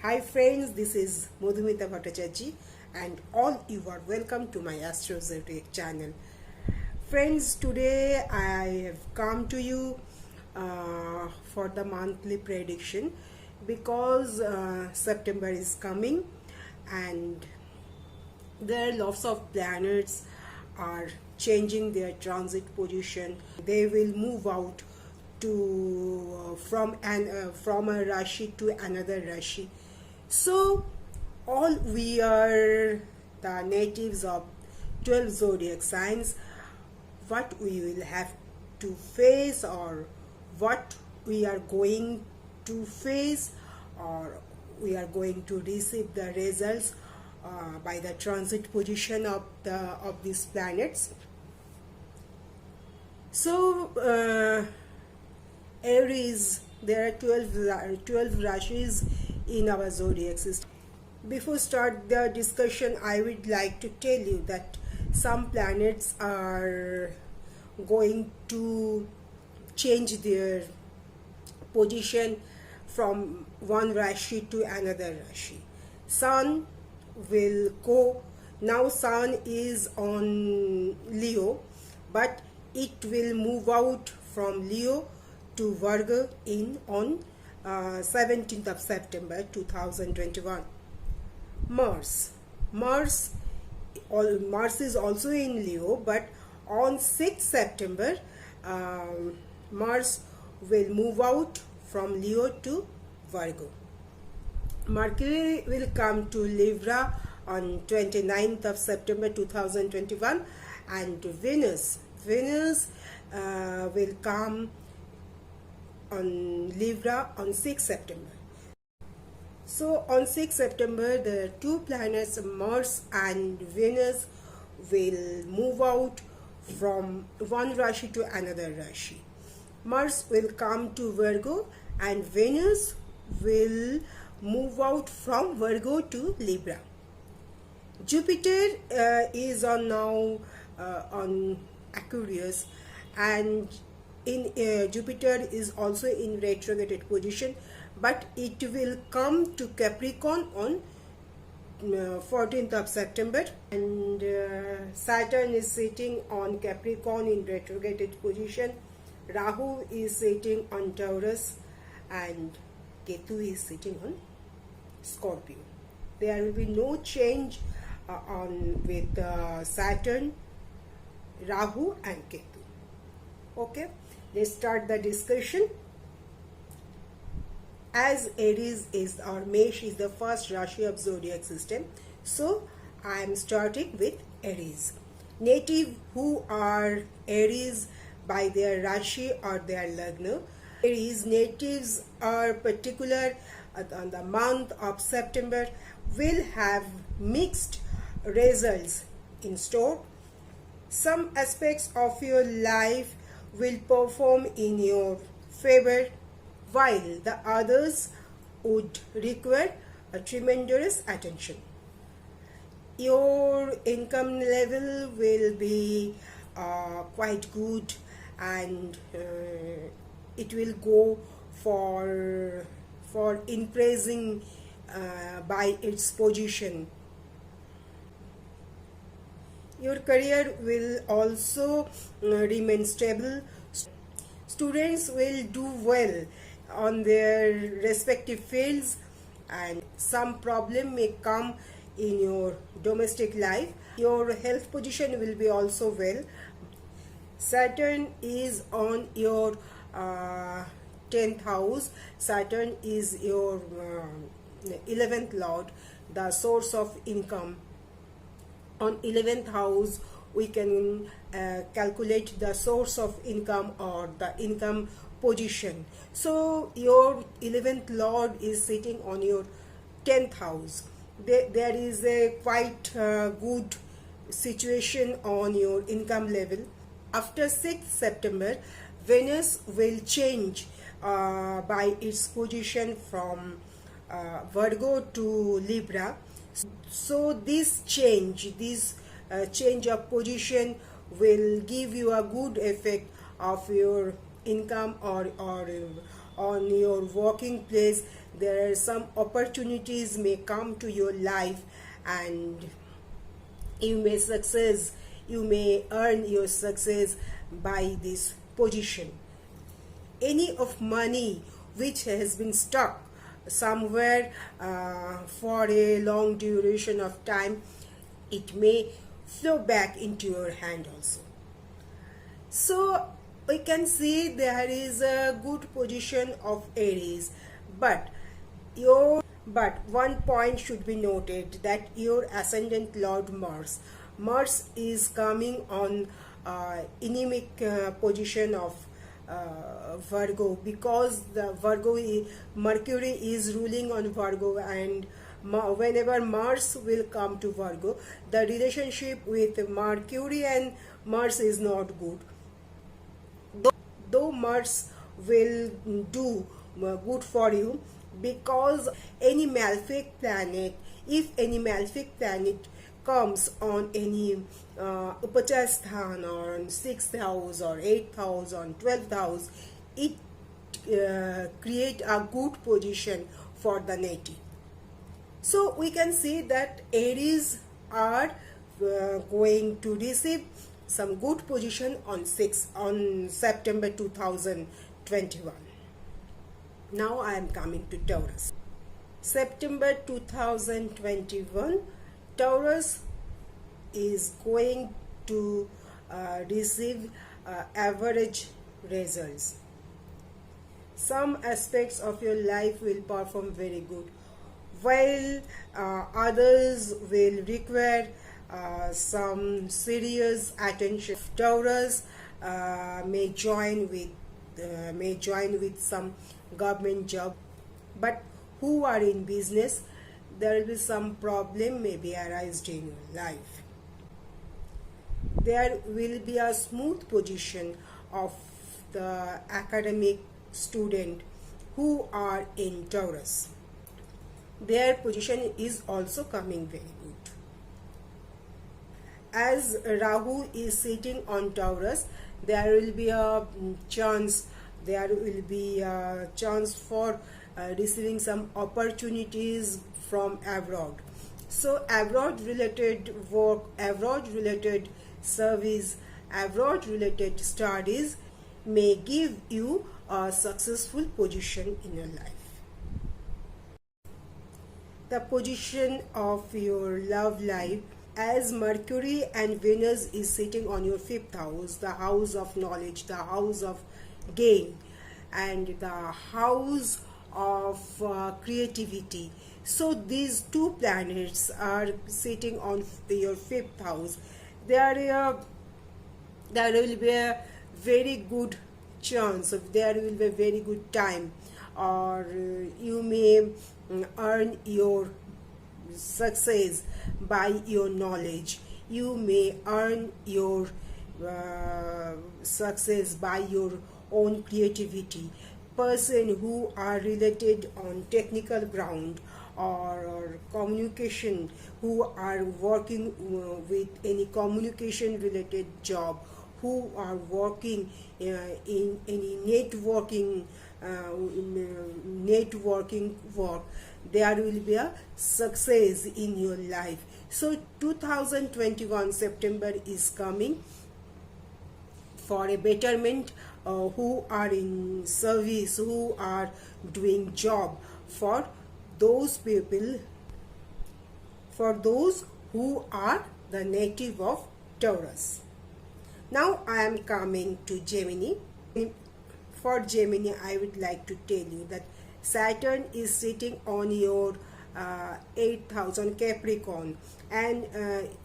Hi friends, this is Madhumita Bhattacharjee and all you are welcome to my Astro Zodiac channel. Friends, today I have come to you for the monthly prediction because September is coming and there are lots of planets are changing their transit position. They will move out to from a Rashi to another Rashi. So all we are the natives of 12 zodiac signs, what we will have to face or what we are going to face or we are going to receive the results by the transit position of these planets. So Aries, there are 12 rashis in our zodiac system. Before start the discussion, I would like to tell you that some planets are going to change their position from one Rashi to another Rashi. Sun will go, now Sun is on Leo, but it will move out from Leo to Virgo on 17th of September 2021. Mars is also in Leo, but on 6th September Mars will move out from Leo to Virgo. Mercury will come to Libra on 29th of September 2021 and Venus will come on Libra on 6th September. So on 6th September the two planets Mars and Venus will move out from one Rashi to another Rashi. Mars will come to Virgo and Venus will move out from Virgo to Libra. Jupiter is now on Aquarius, and Jupiter is also in retrograde position, but it will come to Capricorn on 14th of September, and Saturn is sitting on Capricorn in retrograde position. Rahu is sitting on Taurus and Ketu is sitting on Scorpio. There will be no change with Saturn, Rahu and Ketu. Okay, let's start the discussion. As Aries is or Mesh is the first Rashi of zodiac system, so I am starting with Aries. Native who are Aries by their Rashi or their Lagna. Aries natives are particular on the month of September will have mixed results in store. Some aspects of your life will perform in your favor, while the others would require a tremendous attention. Your income level will be quite good, and it will go for increasing by its position. Your career will also remain stable. Students will do well on their respective fields, and some problem may come in your domestic life. Your health position will be also well. Saturn is on your 10th house. Saturn is your 11th lord, the source of income. On 11th house we can calculate the source of income or the income position. So your 11th lord is sitting on your 10th house. There is a quite good situation on your income level. After 6th September, Venus will change by its position from Virgo to Libra. So this change of position will give you a good effect of your income or on your working place. There are some opportunities may come to your life, and you may earn your success by this position. Any of money which has been stuck somewhere for a long duration of time, it may flow back into your hand also. So we can see there is a good position of Aries, but one point should be noted, that your ascendant Lord Mars is coming on anemic position of Virgo, because the Mercury is ruling on Virgo, and whenever Mars will come to Virgo, the relationship with Mercury and Mars is not good. Though Mars will do good for you, because any malefic planet, if any malefic planet comes on any Upachasthan or on 6th house or 8th house or 12th house, it create a good position for the native. So we can see that Aries are going to receive some good position on September 2021. Now I am coming to Taurus. September 2021, Taurus is going to receive average results. Some aspects of your life will perform very good, while others will require some serious attention. Taurus may join with some government job, but who are in business, there will be some problem maybe arise in your life. There will be a smooth position of the academic student who are in Taurus. Their position is also coming very good. As Rahu is sitting on Taurus, there will be a chance for receiving some opportunities from abroad. So abroad related work, abroad related service, abroad related studies may give you a successful position in your life. The position of your love life, as Mercury and Venus is sitting on your 5th house, the house of knowledge, the house of gain, and the house of creativity. So these two planets are sitting on your 5th house. There will be a very good chance, there will be a very good time, or you may earn your success by your knowledge. You may earn your success by your own creativity. Person who are related on technical ground or communication, who are working with any communication related job, who are working in any networking work, there will be a success in your life. So 2021 September is coming for a betterment, who are in service, who are doing job, for those people, for those who are the native of Taurus. Now I am coming to Gemini. For Gemini, I would like to tell you that Saturn is sitting on your 8th house on Capricorn, and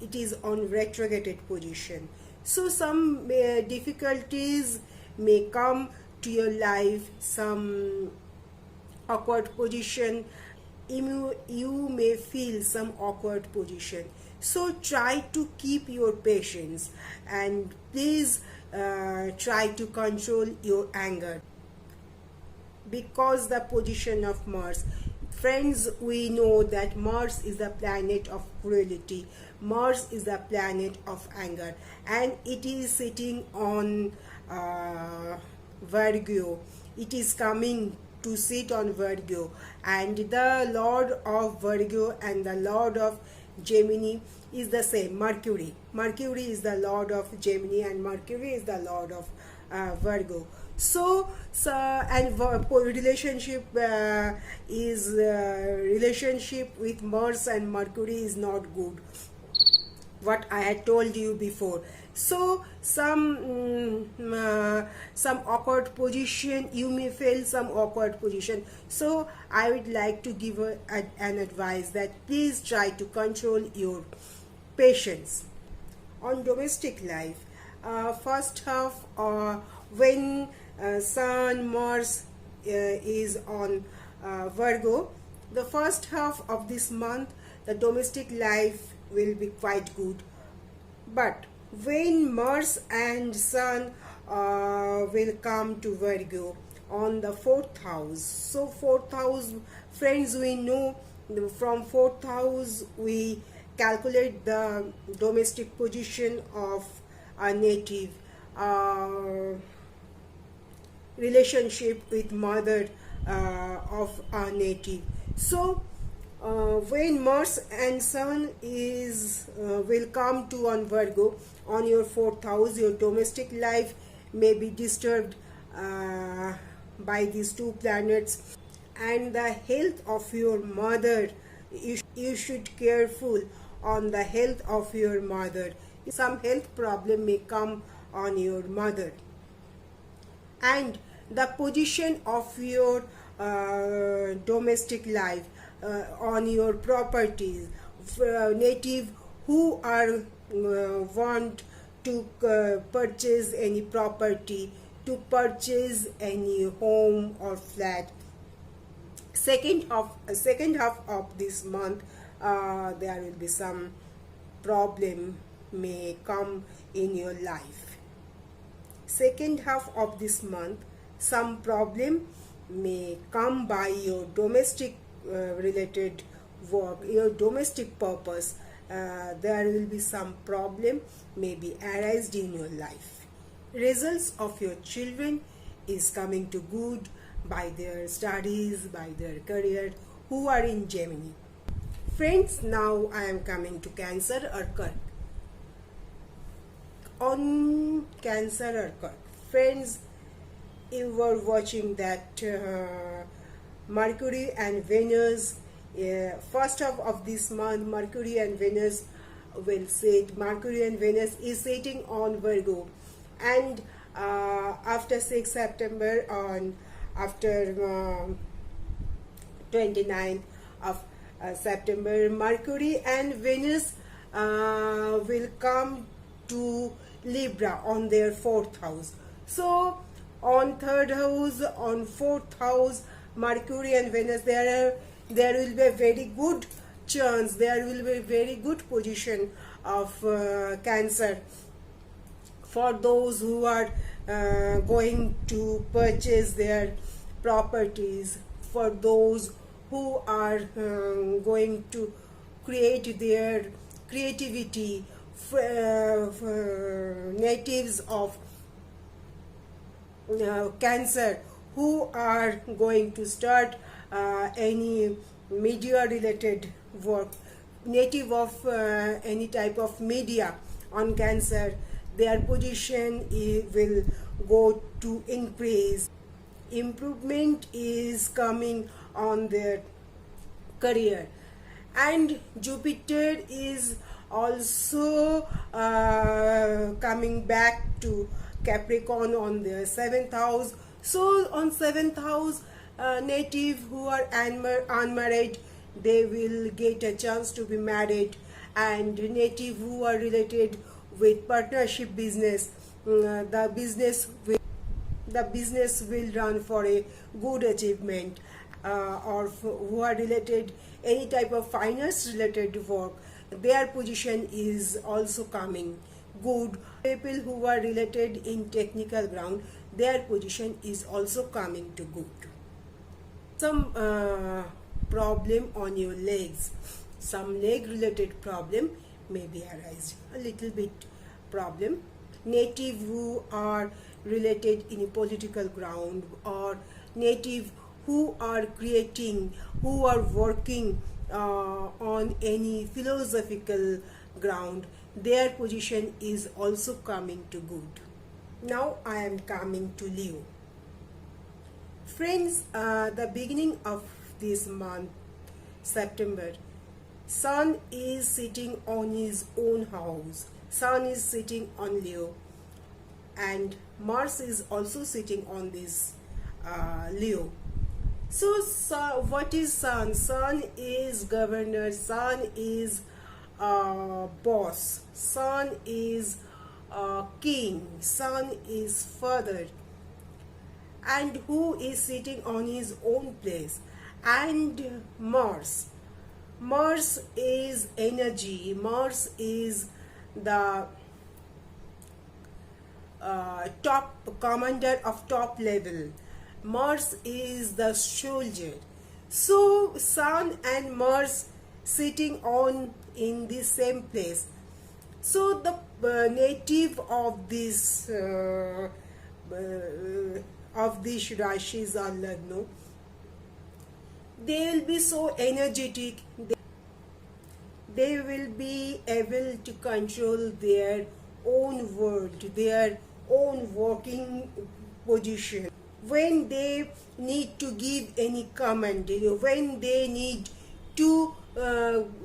it is on retrograded position. So some difficulties may come to your life, some awkward position. You may feel some awkward position. So try to keep your patience, and please try to control your anger, because the position of Mars. Friends, we know that Mars is the planet of cruelty. Mars is the planet of anger, and it is sitting on Virgo. It is coming to sit on Virgo, and the lord of Virgo and the lord of Gemini is the same, Mercury. Mercury is the lord of Gemini and Mercury is the lord of Virgo. And relationship relationship with Mars and Mercury is not good, what I had told you before. So some awkward position, you may feel some awkward position. So I would like to give an advice that please try to control your patience. On domestic life, first half, when Sun, Mars is on Virgo, the first half of this month, the domestic life will be quite good. But when Mars and Sun will come to Virgo on the 4th house, so 4th house, friends, we know from 4th house we calculate the domestic position of a native, relationship with mother of a native. So when Mars and Sun will come to on Virgo on your 4th house, your domestic life may be disturbed by these two planets, and the health of your mother, you should careful on the health of your mother. Some health problem may come on your mother, and the position of your domestic life on your properties, native who are want to purchase any property, to purchase any home or flat. Second half of this month, there will be some problem may come in your life. Second half of this month, some problem may come by your domestic related work, your domestic purpose. There will be some problem may be arised in your life. Results of your children is coming to good by their studies, by their career, who are in Gemini. Friends, now I am coming to Cancer or Kark. On Cancer or Kark, friends, you were watching that Mercury and Venus, first half of this month, Mercury and Venus will sit. Mercury and Venus is sitting on Virgo, and after 6 September, after 29th of September, Mercury and Venus will come to Libra on their 4th house. So on 3rd house, on 4th house, Mercury and Venus, there will be a very good chance, there will be a very good position of Cancer for those who are going to purchase their properties, for those who are going to create their creativity, natives of Cancer who are going to start any media related work, native of any type of media on Cancer, their position will go to increase. Improvement is coming on their career, and Jupiter is also coming back to Capricorn on their 7th house. So on 7th house, native who are unmarried, they will get a chance to be married, and native who are related with partnership business, the business will run for a good achievement, or who are related any type of finance related work, their position is also coming good. People who are related in technical ground, their position is also coming to good. Some problem on your legs, some leg related problem may be arising, a little bit problem. Native who are related in a political ground, or native who are creating, who are working on any philosophical ground, their position is also coming to good. Now I am coming to Leo. Friends, the beginning of this month, September, Sun is sitting on his own house. Sun is sitting on Leo, and Mars is also sitting on this Leo. So, what is Sun? Sun is governor. Sun is boss. Sun is king. Sun is father. And who is sitting on his own place? And Mars. Mars is energy. Mars is the top commander of top level. Mars is the soldier. So Sun and Mars sitting on in the same place. So the native of this rashis or lagno, they will be so energetic. They will be able to control their own world, their own working position. When they need to give any command, when they need to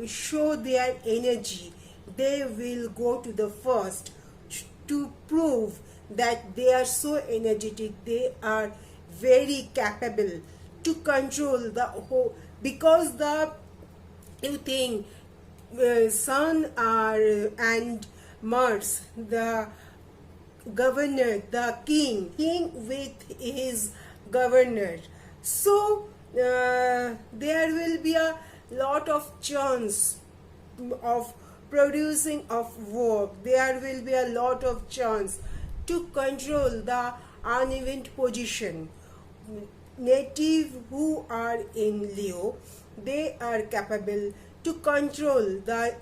show their energy, they will go to the first to prove that they are so energetic, they are very capable to control the whole, because the you think Sun and Mars, the governor, the king with his governor. So there will be a lot of chance of producing of work. There will be a lot of chance to control the uneven position. Native who are in Leo, they are capable to control the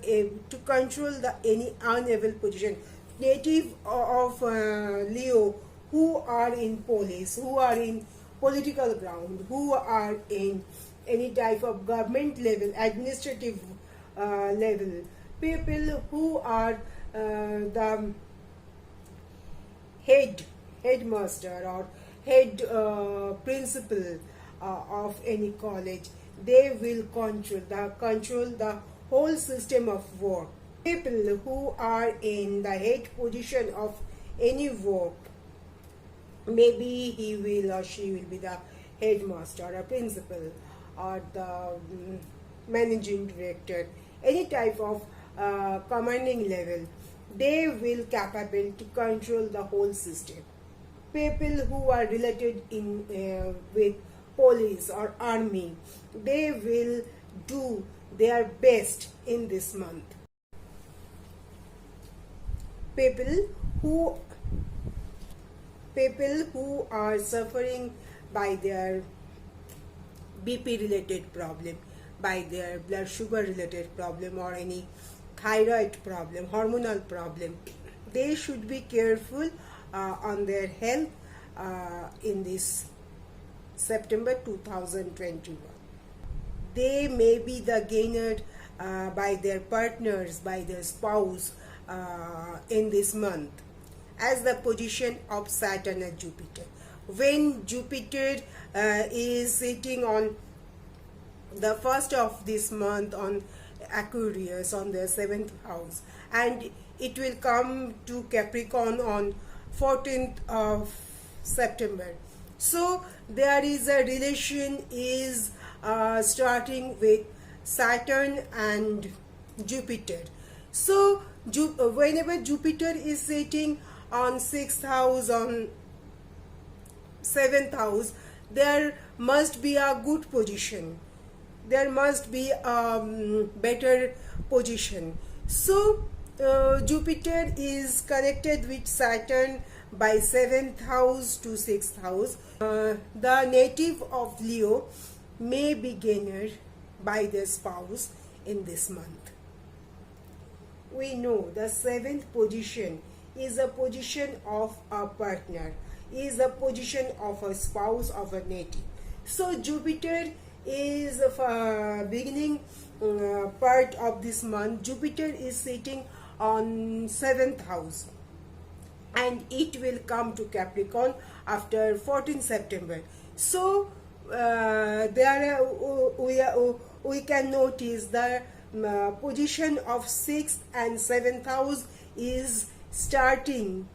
any uneven position. Native of Leo who are in police, who are in political ground, who are in any type of government level, administrative level, people who are the headmaster or head principal of any college, they will control the whole system of work. People who are in the head position of any work, maybe he will or she will be the headmaster or principal or the managing director, any type of commanding level, they will capable to control the whole system. People who are related in with police or army, they will do their best in this month. People who are suffering by their BP related problem, by their blood sugar related problem or any thyroid problem, hormonal problem, they should be careful on their health in this September 2021. They may be the gainer by their partners, by their spouse in this month, as the position of Saturn and Jupiter. When Jupiter is sitting on the first of this month on Aquarius on the 7th house, and it will come to Capricorn on 14th of September. So there is a relation is starting with Saturn and Jupiter. So whenever Jupiter is sitting on 6th house, on 7th house, there must be a good position. There must be a better position. So Jupiter is connected with Saturn by 7th house to 6th house. The native of Leo may be gainer by their spouse in this month. We know the 7th position is a position of a partner, is a position of a spouse of a native. So Jupiter is beginning part of this month. Jupiter is sitting on 7th house, and it will come to Capricorn after 14 September. So we can notice the position of 6th and 7th house is starting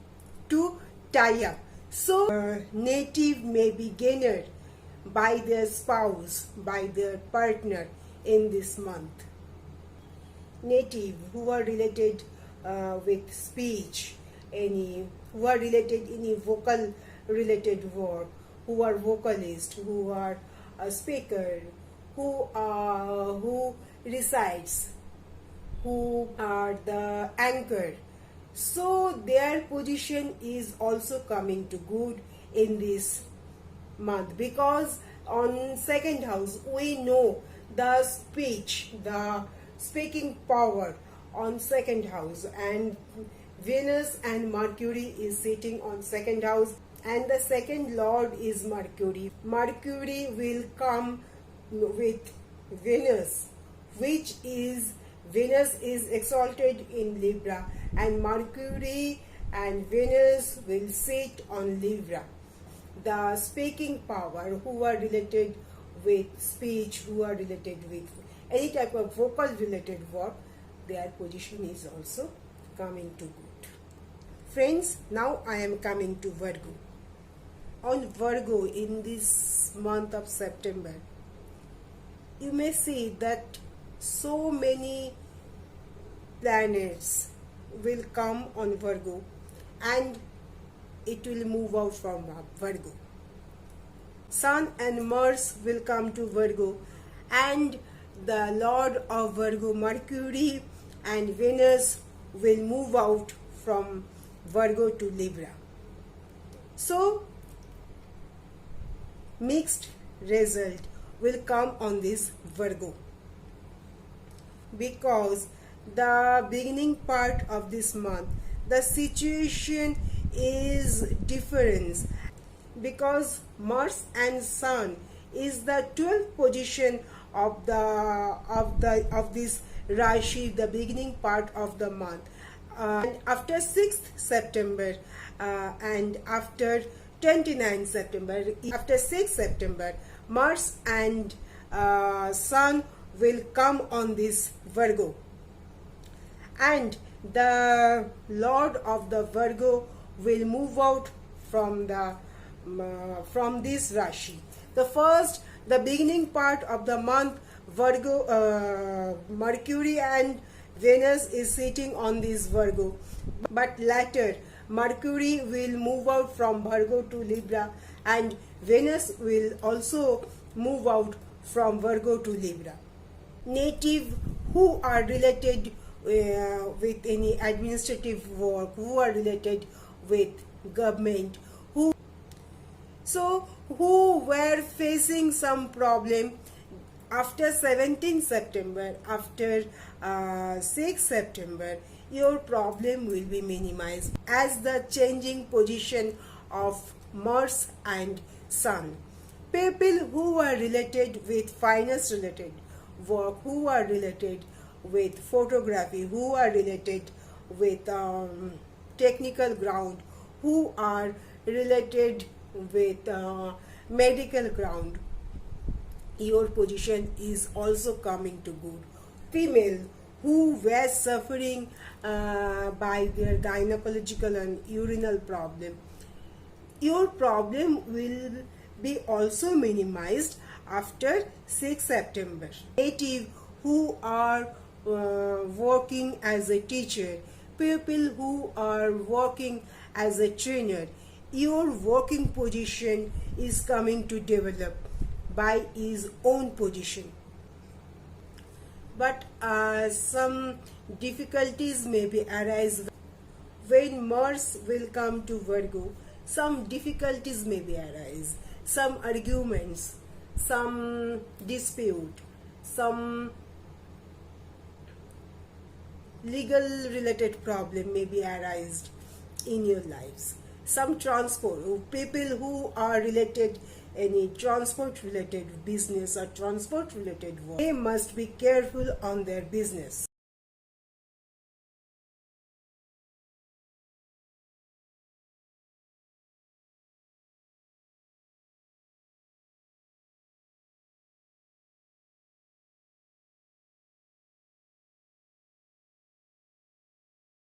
to tie up. So native may be gained by their spouse, by their partner in this month. Native who are related with speech, who are related any vocal related work, who are vocalist, who are a speaker, who recites, who are the anchor. So their position is also coming to good in this month, because on second house we know the speech, the speaking power on second house, and Venus and Mercury is sitting on second house, and the second lord is Mercury. Mercury will come with Venus, which is Venus is exalted in Libra, and Mercury and Venus will sit on Libra. The speaking power, who are related with speech, who are related with any type of vocal related work, their position is also coming to good. Friends, now I am coming to Virgo. On Virgo, in this month of September, you may see that so many planets will come on Virgo, and it will move out from Virgo. Sun and Mars will come to Virgo, and the Lord of Virgo, Mercury and Venus, will move out from Virgo to Libra. So mixed result will come on this Virgo, because the beginning part of this month the situation is different, because Mars and Sun is the 12th position of this Rashi, the beginning part of the month. And after 6th September and after 29th September, after 6th September, Mars and Sun will come on this Virgo, and the Lord of the Virgo will move out from this Rashi. The beginning part of the month, Virgo, Mercury and Venus is sitting on this Virgo, but later Mercury will move out from Virgo to Libra, and Venus will also move out from Virgo to Libra. Native who are related with any administrative work, who are related with government, who were facing some problem after 17 September, after 6 September, your problem will be minimized as the changing position of Mars and Sun. People who are related with finance related work, who are related with photography, who are related with technical ground, who are related with medical ground, your position is also coming to good. Female who were suffering by their gynecological and urinary problem, your problem will be also minimized after 6 September. Native who are working as a teacher, people who are working as a trainer, your working position is coming to develop by his own position. But some difficulties may be arise when Mars will come to Virgo. Some difficulties may be arise, some arguments, some dispute, some legal related problem may be arised in your lives. Some transport, people who are related any transport related business or transport related work, they must be careful on their business.